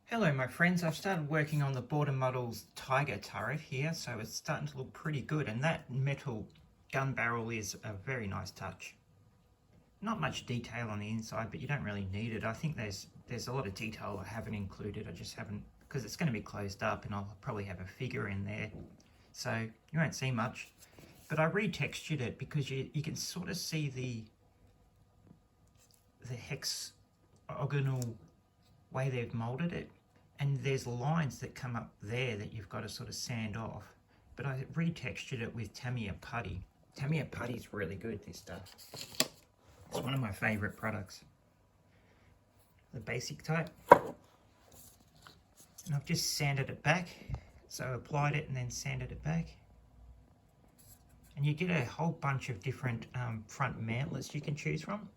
Hello my friends, I've started working on the Border Models Tiger turret here, so it's starting to look pretty good, and that metal gun barrel is a very nice touch. Not much detail on the inside, but you don't really need it. I think there's a lot of detail I haven't included. I just haven't, because it's going to be closed up and I'll probably have a figure in there, so you won't see much. But I retextured it because you can sort of see the hexagonal way they've molded it, and there's lines that come up there that you've got to sort of sand off. But I retextured it with Tamiya putty. Tamiya putty's really good, this stuff. It's one of my favorite products. The basic type. And I've just sanded it back. So I applied it and then sanded it back. And you get a whole bunch of different front mantlets you can choose from.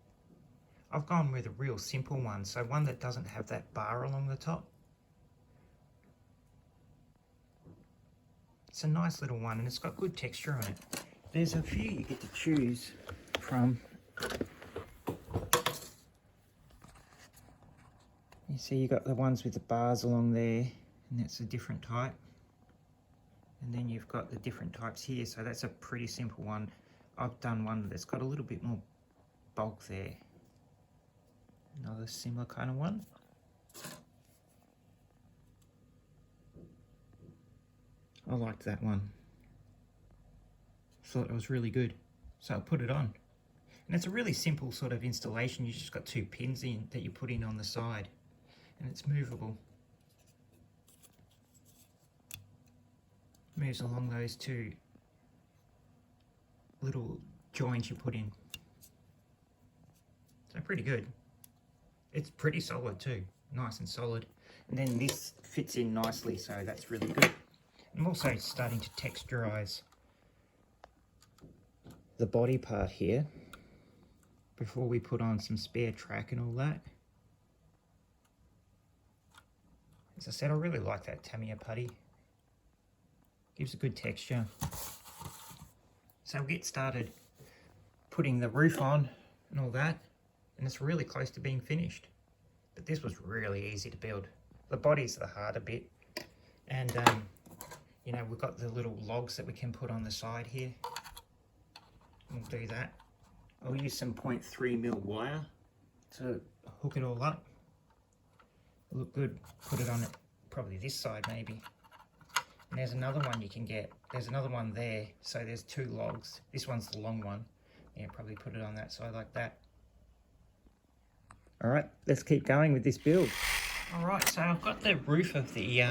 I've gone with a real simple one, so one that doesn't have that bar along the top. It's a nice little one and it's got good texture on it. There's a few you get to choose from. You see you got the ones with the bars along there, and that's a different type. And then you've got the different types here, so that's a pretty simple one. I've done one that's got a little bit more bulk there. Another similar kind of one. I liked that one. Thought it was really good, so I put it on. And it's a really simple sort of installation. You just got two pins in that you put in on the side, and it's movable. Moves along those two little joints you put in. So pretty good. It's pretty solid too, nice and solid. And then this fits in nicely, so that's really good. I'm also starting to texturize the body part here before we put on some spare track and all that. As I said, I really like that Tamiya putty. Gives a good texture. So we'll get started putting the roof on and all that, and it's really close to being finished. But this was really easy to build. The body's the harder bit, and you know, we've got the little logs that we can put on the side here. We'll do that. I'll use some 0.3mm wire to hook it all up. It'll look good. Put it on it, probably this side maybe. And there's another one you can get. There's another one there. So there's two logs. This one's the long one. Yeah, probably put it on that side like that. All right, let's keep going with this build. All right, so I've got the roof of the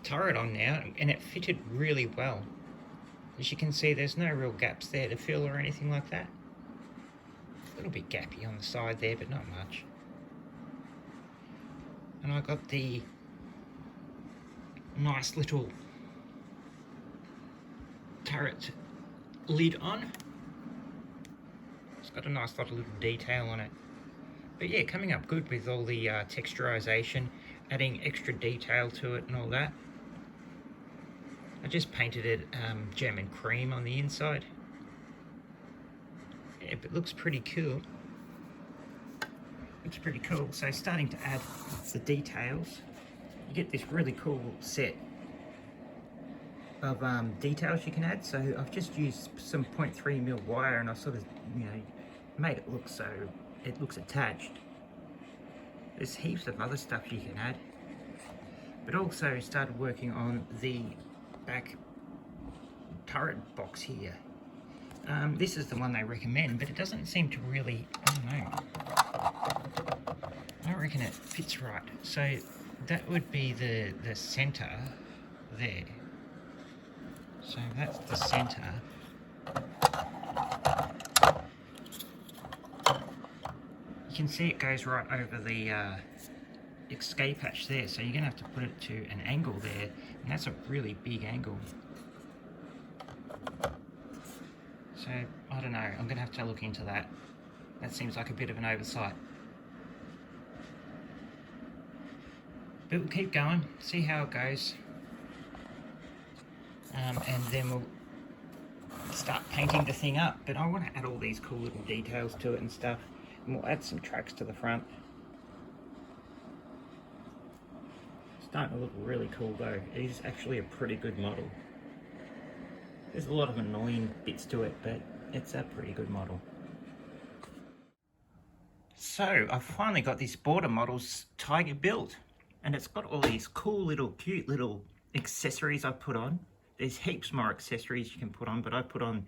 turret on now, and it fitted really well. As you can see, there's no real gaps there to fill or anything like that. A little bit gappy on the side there, but not much. And I got the nice little turret lid on. It's got a nice lot of little detail on it. But yeah, coming up good with all the texturization, adding extra detail to it and all that. I just painted it German cream on the inside. Yeah, but it looks pretty cool. Looks pretty cool. So starting to add the details, you get this really cool set of details you can add. So I've just used some 0.3mm wire, and I sort of, you know, made it look so it looks attached. There's heaps of other stuff you can add, but also started working on the back turret box here. This is the one they recommend, but it doesn't seem to really, I don't know, I don't reckon it fits right. So that would be the center there. So that's the center. You can see it goes right over the escape hatch there, so you're going to have to put it to an angle there, and that's a really big angle. So, I don't know, I'm going to have to look into that. That seems like a bit of an oversight. But we'll keep going, see how it goes. And then we'll start painting the thing up. But I want to add all these cool little details to it and stuff. And we'll add some tracks to the front. Starting to look really cool though. It is actually a pretty good model. There's a lot of annoying bits to it, but it's a pretty good model. So I've finally got this border model's Tiger built, and it's got all these cool little cute little accessories I put on. There's heaps more accessories you can put on, but I put on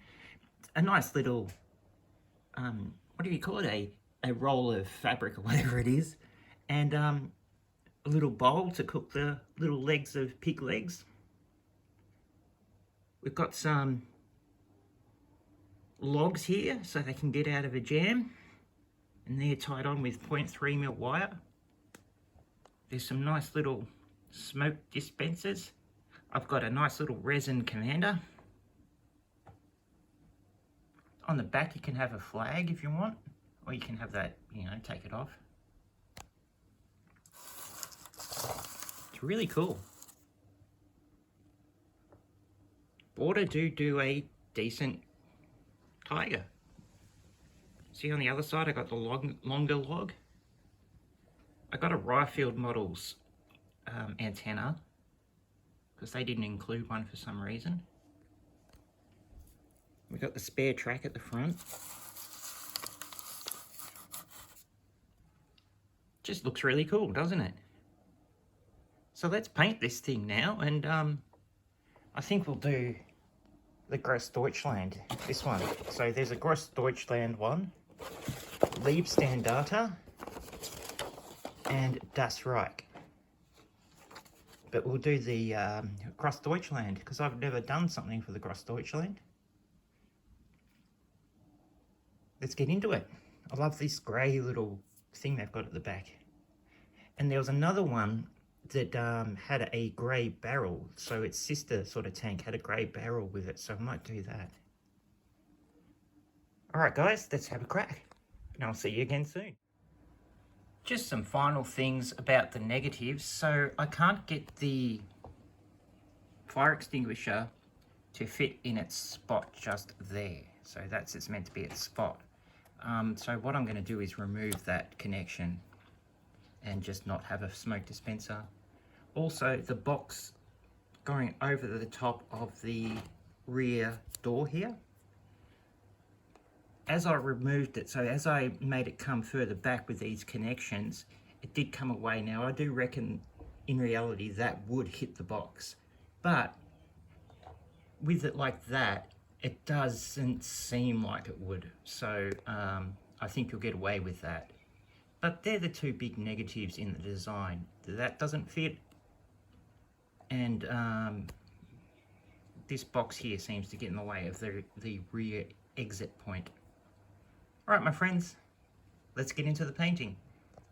a nice little what do you call it, a roll of fabric or whatever it is, and a little bowl to cook the little legs of pig legs. We've got some logs here so they can get out of a jam, and they're tied on with 0.3mm wire. There's some nice little smoke dispensers. I've got a nice little resin commander. On the back you can have a flag if you want, or you can have that, you know, take it off. It's really cool. Border do a decent tiger. See on the other side I got the longer log. I got a Ryefield Models antenna, because they didn't include one for some reason. We got the spare track at the front. Just looks really cool, doesn't it? So let's paint this thing now, and I think we'll do the Großdeutschland, this one. So there's a Großdeutschland one, Liebstandarte, and Das Reich. But we'll do the Großdeutschland, because I've never done something for the Großdeutschland. Let's get into it. I love this grey little thing they've got at the back. And there was another one that had a grey barrel, so its sister sort of tank had a grey barrel with it, so I might do that. Alright guys, let's have a crack, and I'll see you again soon. Just some final things about the negatives. So I can't get the fire extinguisher to fit in its spot just there, so it's meant to be its spot. So what I'm going to do is remove that connection and just not have a smoke dispenser. Also, the box going over the top of the rear door here, as I removed it, so as I made it come further back with these connections, it did come away. Now I do reckon in reality that would hit the box, but with it like that, it doesn't seem like it would, so I think you'll get away with that. But they're the two big negatives in the design. That doesn't fit, and this box here seems to get in the way of the rear exit point. Alright my friends, let's get into the painting.